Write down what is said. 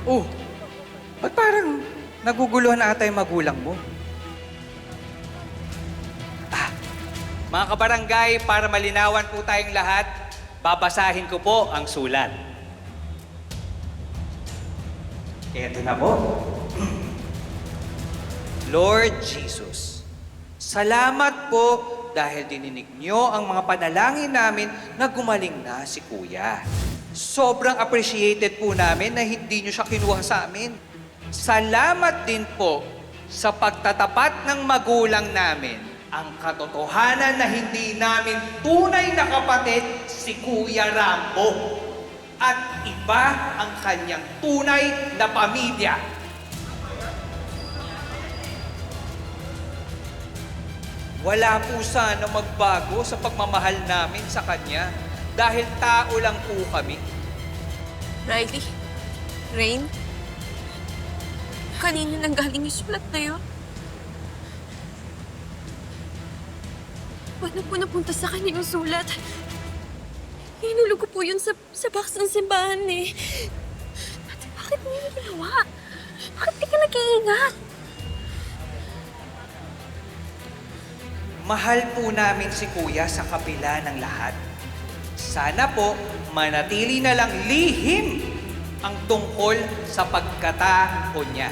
Oh, ba't parang naguguluhan ata yung magulang mo? Mga kabarangay, para malinawan po tayong lahat, babasahin ko po ang sulat. Ito na po. Lord Jesus, salamat po dahil dininig niyo ang mga panalangin namin na gumaling na si Kuya. Sobrang appreciated po namin na hindi niyo siya kinuha sa amin. Salamat din po sa pagtatapat ng magulang namin ang katotohanan na hindi namin tunay na kapatid si Kuya Rambo at iba ang kanyang tunay na pamilya. Wala po sana magbago sa pagmamahal namin sa kanya dahil tao lang po kami. Riley? Rain? Kanina nanggaling yung sulat na yun? Paano po napunta sa kanya yung sulat? Hinulog ko po yun sa box ng simbahan eh. Ate, bakit mo yun ginawa? Bakit di ka nag-iingat? Mahal po namin si Kuya sa kabila ng lahat. Sana po manatili na lang lihim ang tungkol sa pagkatao niya.